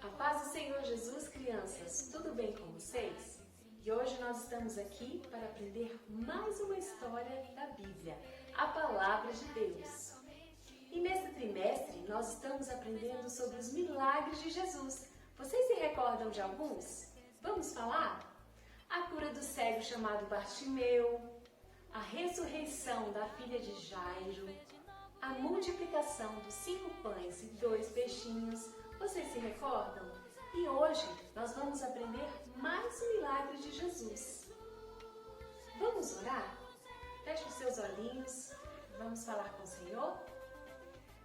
A paz do Senhor Jesus, crianças, tudo bem com vocês? E hoje nós estamos aqui para aprender mais uma história da Bíblia, a Palavra de Deus. E neste trimestre nós estamos aprendendo sobre os milagres de Jesus. Vocês se recordam de alguns? Vamos falar? A cura do cego chamado Bartimeu, a ressurreição da filha de Jairo, a multiplicação dos 5 pães e 2 peixinhos. Vocês se recordam? E hoje nós vamos aprender mais um milagre de Jesus. Vamos orar? Feche os seus olhinhos, vamos falar com o Senhor?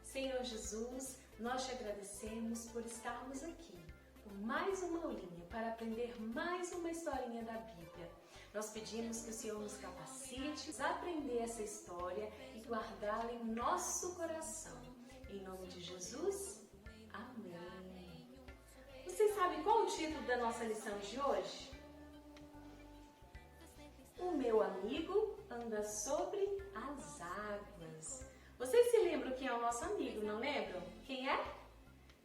Senhor Jesus, nós te agradecemos por estarmos aqui, por mais uma aulinha, para aprender mais uma historinha da Bíblia. Nós pedimos que o Senhor nos capacite a aprender essa história e guardá-la em nosso coração. Em nome de Jesus, amém. Vocês sabem qual é o título da nossa lição de hoje? O meu amigo anda sobre as águas. Vocês se lembram quem é o nosso amigo, não lembram? Quem é?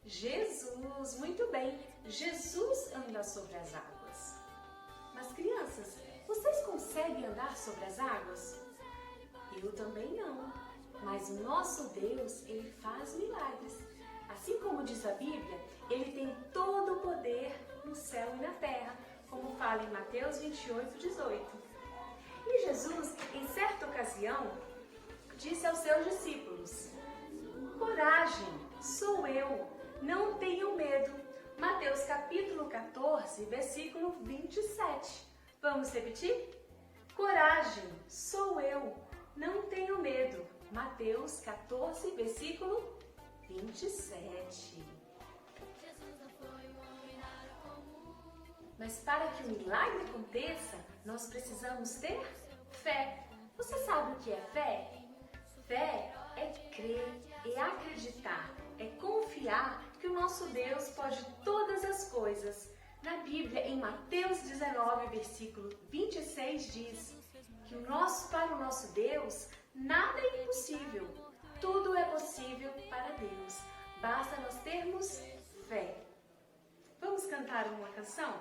Jesus, muito bem. Jesus anda sobre as águas. Mas crianças, vocês conseguem andar sobre as águas? Eu também não. Mas o nosso Deus, Ele faz milagres. Assim como diz a Bíblia, Ele tem todo o poder no céu e na terra, como fala em Mateus 28, 18. E Jesus, em certa ocasião, disse aos seus discípulos: coragem, sou eu, não tenham medo. Mateus capítulo 14, versículo 27. Vamos repetir? Coragem, sou eu, não tenho medo. Mateus 14, versículo 27. Mas para que o milagre aconteça, nós precisamos ter fé. Você sabe o que é fé? Fé é crer, é acreditar, é confiar que o nosso Deus pode todas as coisas. Na Bíblia, em Mateus 19, versículo 26, diz que para o nosso Deus nada é impossível. Tudo é possível para Deus. Basta nós termos fé. Vamos cantar uma canção?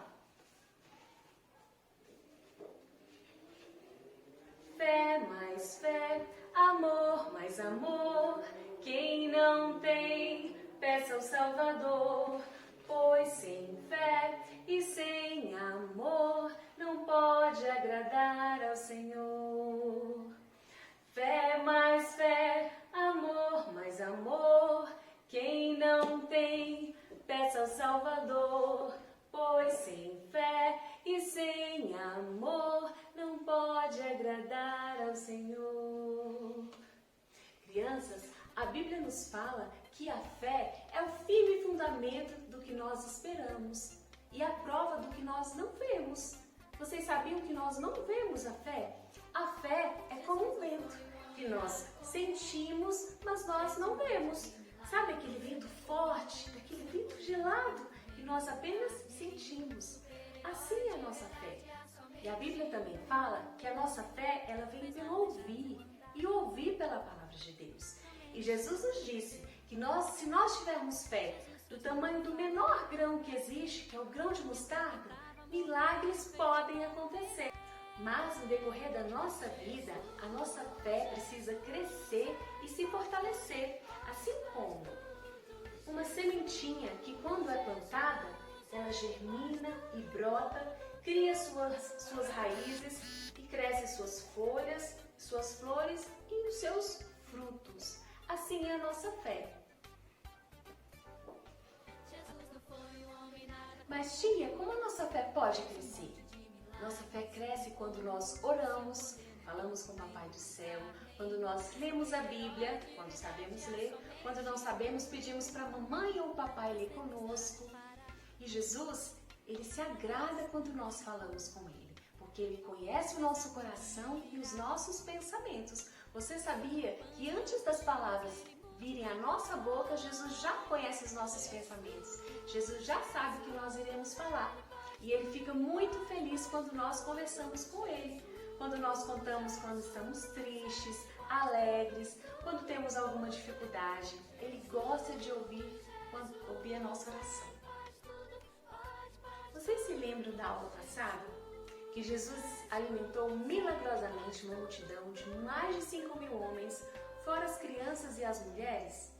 Fé mais fé, amor mais amor. Quem não tem, peça ao Salvador. Pois sem fé e sem amor não pode agradar ao Senhor. Fé mais fé, amor mais amor. Quem não tem, peça ao Salvador. Pois sem fé e sem amor não pode agradar ao Senhor. Crianças, a Bíblia nos fala que a fé é o firme fundamento do que nós esperamos e a prova do que nós não vemos. Vocês sabiam que nós não vemos a fé? A fé é como um vento que nós sentimos, mas nós não vemos. Sabe aquele vento forte, aquele vento gelado que nós apenas sentimos? Assim é a nossa fé. E a Bíblia também fala que a nossa fé, ela vem pelo ouvir e ouvir pela palavra de Deus. E Jesus nos disse que se nós tivermos fé do tamanho do menor grão que existe, que é o grão de mostarda, milagres podem acontecer. Mas no decorrer da nossa vida, a nossa fé precisa crescer e se fortalecer, assim como uma sementinha que quando é plantada, ela germina e brota, cria suas raízes e cresce suas folhas, suas flores e os seus frutos. Assim é a nossa fé. Mas tia, como a nossa fé pode crescer? Nossa fé cresce quando nós oramos, falamos com o Papai do Céu, quando nós lemos a Bíblia, quando sabemos ler, quando não sabemos, pedimos para a mamãe ou o papai ler conosco. E Jesus, Ele se agrada quando nós falamos com Ele, porque Ele conhece o nosso coração e os nossos pensamentos. Você sabia que antes das palavras virem à nossa boca, Jesus já conhece os nossos pensamentos. Jesus já sabe o que nós iremos falar. E Ele fica muito feliz quando nós conversamos com Ele. Quando nós contamos quando estamos tristes, alegres, quando temos alguma dificuldade. Ele gosta de ouvir ouvir a nossa oração. Vocês se lembram da aula passada? Que Jesus alimentou milagrosamente uma multidão de mais de 5.000 homens, fora as crianças e as mulheres?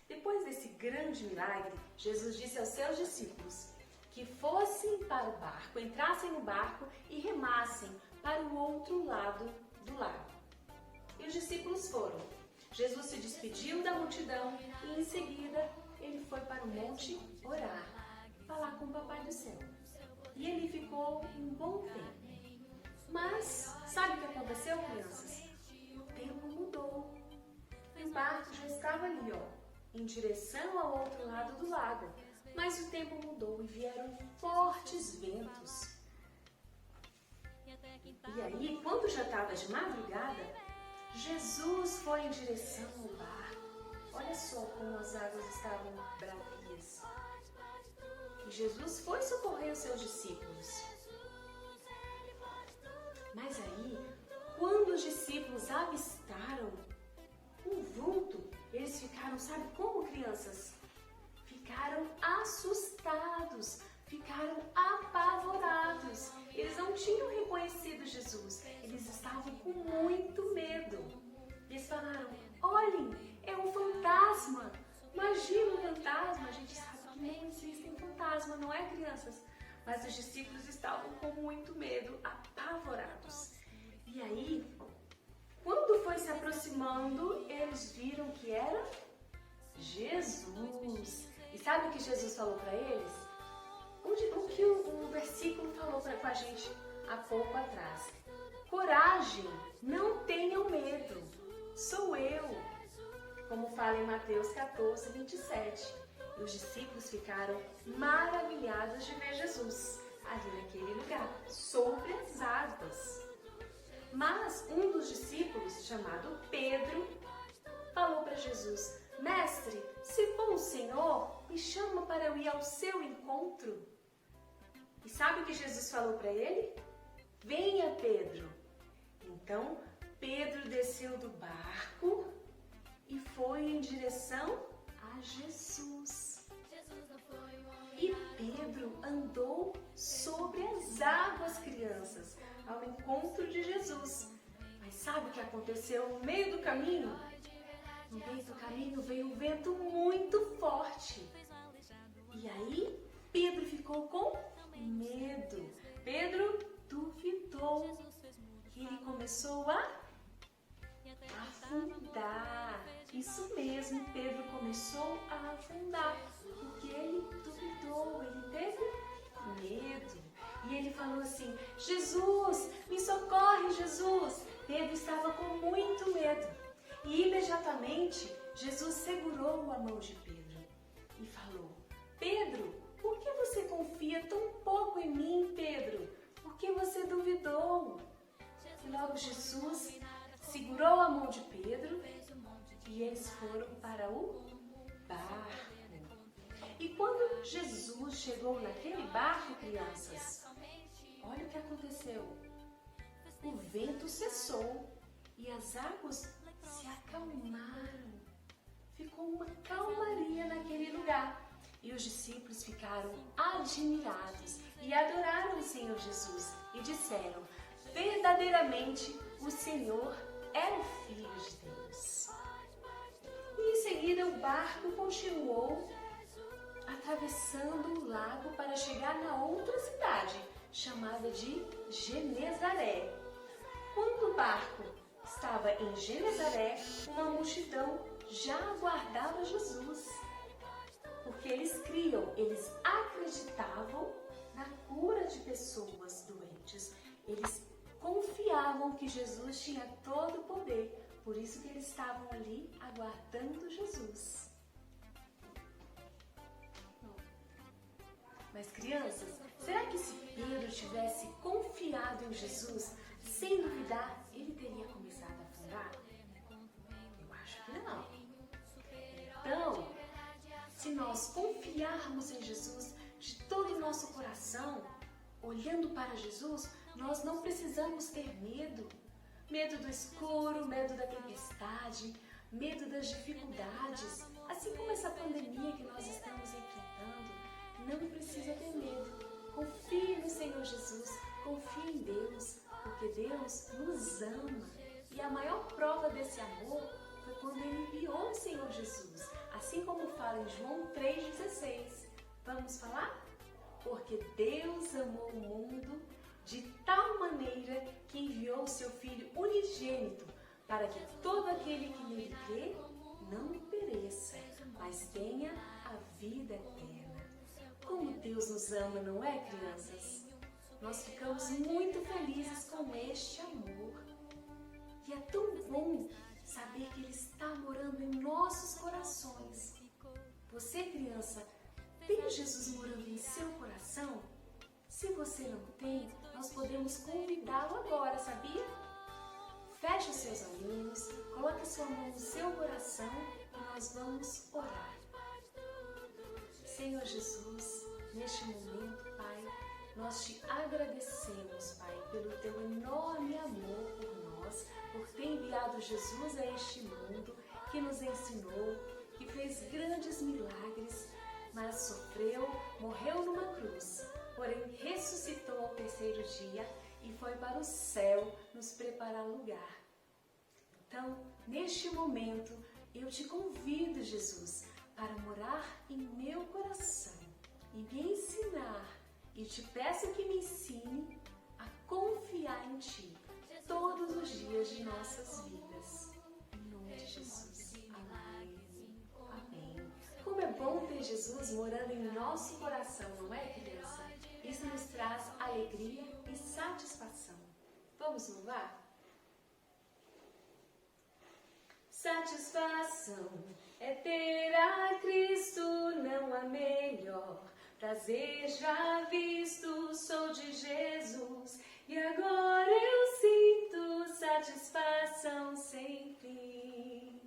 Depois desse grande milagre, Jesus disse aos seus discípulos que fossem para o barco, entrassem no barco e remassem para o outro lado do lago. E os discípulos foram. Jesus se despediu da multidão e em seguida ele foi para o monte orar, falar com o Papai do Céu. E ele ficou um bom tempo. Mas sabe o que aconteceu, crianças? O tempo mudou. E o barco já estava ali, em direção ao outro lado do lago. Mas o tempo mudou e vieram fortes ventos. E aí, quando já estava de madrugada, Jesus foi em direção ao barco. Olha só como as águas estavam bravias. E Jesus foi socorrer os seus discípulos. Mas aí, quando os discípulos avistaram um vulto, eles ficaram, sabe como, crianças? Ficaram assustados, ficaram apavorados. Eles não tinham reconhecido Jesus, eles estavam com muito medo. Eles falaram: olhem, é um fantasma. Imagina um fantasma. A gente sabe que não existem fantasmas, não é, crianças? Mas os discípulos estavam com muito medo, apavorados. E aí, quando foi se aproximando, eles viram que era Jesus. E sabe o que Jesus falou para eles? O que o versículo falou com a gente há pouco atrás. Coragem, não tenham medo, sou eu. Como fala em Mateus 14, 27. E os discípulos ficaram maravilhados de ver Jesus ali naquele lugar, sobre as águas. Mas um dos discípulos, chamado Pedro, falou para Jesus: Mestre, se for o Senhor, me chama para eu ir ao seu encontro. E sabe o que Jesus falou para ele? Venha, Pedro. Então, Pedro desceu do barco e foi em direção a Jesus. E Pedro andou sobre as águas, crianças, ao encontro de Jesus. Mas sabe o que aconteceu no meio do caminho? No meio do caminho veio um vento muito forte. E aí, Pedro ficou com medo. Pedro duvidou. E ele começou a afundar. Isso mesmo, Pedro começou a afundar. Porque ele duvidou, ele teve medo. E ele falou assim: Jesus, me socorre, Jesus. Pedro estava com muito medo. E imediatamente, Jesus segurou a mão de Pedro e falou: Pedro, por que você confia tão pouco em mim, Pedro? Por que você duvidou? E logo Jesus segurou a mão de Pedro e eles foram para o barco. E quando Jesus chegou naquele barco, crianças, olha o que aconteceu. O vento cessou e as águas se acalmaram. Ficou uma calmaria naquele lugar. E os discípulos ficaram admirados e adoraram o Senhor Jesus e disseram: verdadeiramente o Senhor é o Filho de Deus. E em seguida o barco continuou atravessando o lago para chegar na outra cidade, chamada de Genezaré. Quando o barco estava em Genezaré, uma multidão já aguardava Jesus. Porque eles criam, eles acreditavam na cura de pessoas doentes. Eles confiavam que Jesus tinha todo o poder. Por isso que eles estavam ali aguardando Jesus. Mas crianças, será que se Pedro tivesse confiado em Jesus, sem duvidar, ele teria começado a afundar? Eu acho que não. Então, se nós confiarmos em Jesus de todo o nosso coração, olhando para Jesus, nós não precisamos ter medo. Medo do escuro, medo da tempestade, medo das dificuldades. Assim como essa pandemia que nós estamos enfrentando, não precisa ter medo. Confie no Senhor Jesus, confie em Deus, porque Deus nos ama. E a maior prova desse amor foi quando Ele enviou o Senhor Jesus, assim como fala em João 3,16. Vamos falar? Porque Deus amou o mundo de tal maneira que enviou o seu Filho unigênito, para que todo aquele que nele crê não pereça, mas tenha a vida eterna. Como Deus nos ama, não é, crianças? Nós ficamos muito felizes com este amor. E é tão bom saber que Ele está morando em nossos corações. Você, criança, tem Jesus morando em seu coração? Se você não tem, nós podemos convidá-lo agora, sabia? Feche os seus olhinhos, coloque sua mão no seu coração e nós vamos orar. Senhor Jesus, neste momento, Pai, nós te agradecemos, Pai, pelo teu enorme amor por nós, por ter enviado Jesus a este mundo, que nos ensinou, que fez grandes milagres, mas sofreu, morreu numa cruz, porém ressuscitou ao terceiro dia e foi para o céu nos preparar lugar. Então, neste momento, eu te convido, Jesus, para morar em meu coração e me ensinar, e te peço que me ensine a confiar em Ti todos os dias de nossas vidas. Em nome de Jesus. Amém. Amém. Como é bom ter Jesus morando em nosso coração, não é, criança? Isso nos traz alegria e satisfação. Vamos louvar? Satisfação é ter a Cristo, não há melhor. Prazer já visto, sou de Jesus, e agora eu sinto satisfação sem fim.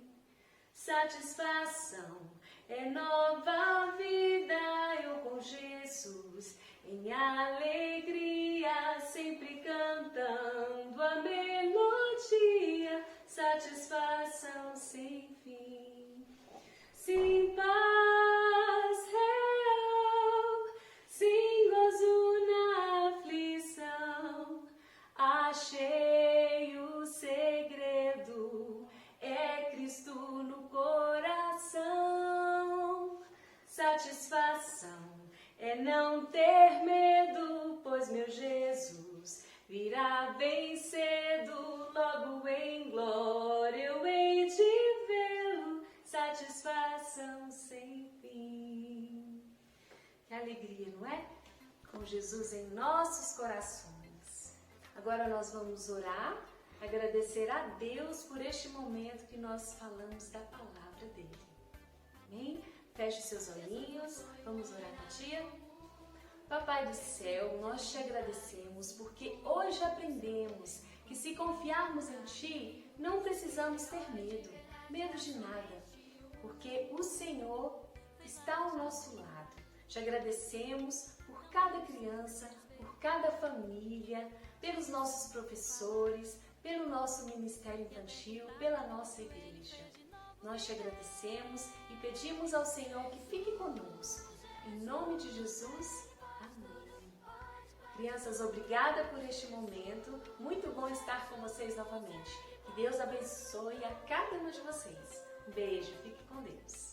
Satisfação é nova vida, eu com Jesus, em alegria, sempre cantando a melodia, satisfação sem fim. Sim, paz real, sim, gozo na aflição, achei o segredo, é Cristo no coração. Satisfação é não ter medo, pois meu Jesus virá bem cedo, logo em glória eu hei de vê-lo, satisfação sem fim. Que alegria, não é? Com Jesus em nossos corações. Agora nós vamos orar, agradecer a Deus por este momento que nós falamos da palavra dele. Amém? Feche seus olhinhos, vamos orar com a tia. Papai do céu, nós te agradecemos porque hoje aprendemos que se confiarmos em Ti, não precisamos ter medo de nada, porque o Senhor está ao nosso lado. Te agradecemos por cada criança, por cada família, pelos nossos professores, pelo nosso ministério infantil, pela nossa igreja. Nós te agradecemos e pedimos ao Senhor que fique conosco. Em nome de Jesus, amém. Crianças, obrigada por este momento. Muito bom estar com vocês novamente. Que Deus abençoe a cada um de vocês. Um beijo, fique com Deus.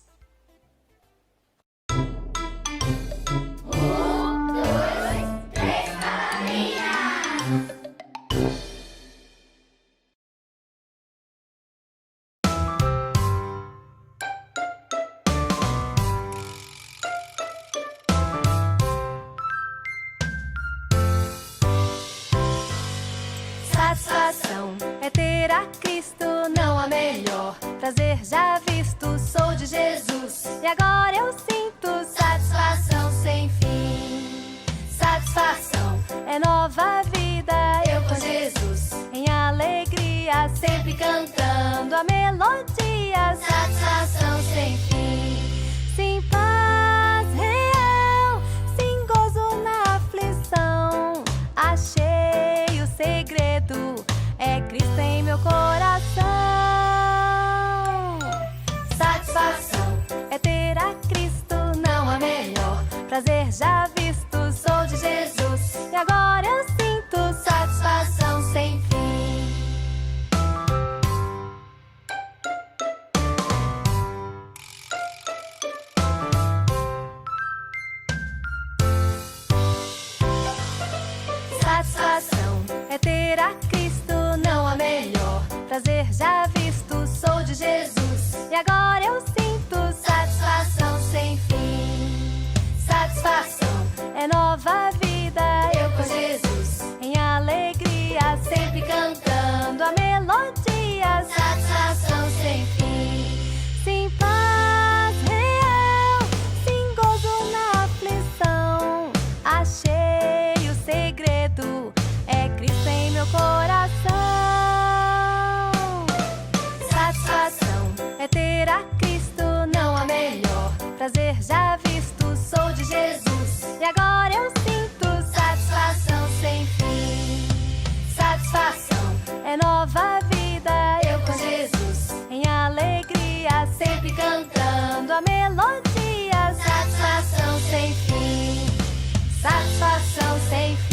Satisfação é ter a Cristo, não há melhor. Prazer já visto, sou de Jesus, e agora eu sinto satisfação sem fim. Satisfação é nova vida, eu com Jesus, em alegria, sempre cantando a melodia, satisfação sem fim. Sim, paz real, sim, gozo na aflição, achei o segredo, é Cristo em meu coração. Satisfação prazer já visto, sou de Jesus. E agora eu sinto satisfação sem fim. Satisfação é ter a Cristo, não há melhor. Prazer já visto, sou de Jesus. E agora eu sinto satisfação sem fim. Satisfação é nova vida, eu com Jesus. Em alegria, sempre cantando a melodia. Satisfação sem fim. Sim, paz real, sim, gozo na aflição. Achei o segredo, é Cristo em meu coração. Satisfação é ter a Cristo, não há melhor. Prazer já visto, sou de Jesus. E agora eu sinto satisfação sem fim. Satisfação é nova vida, eu com Jesus. Em alegria, sempre cantando a melodia. Satisfação sem fim. Satisfação sem fim.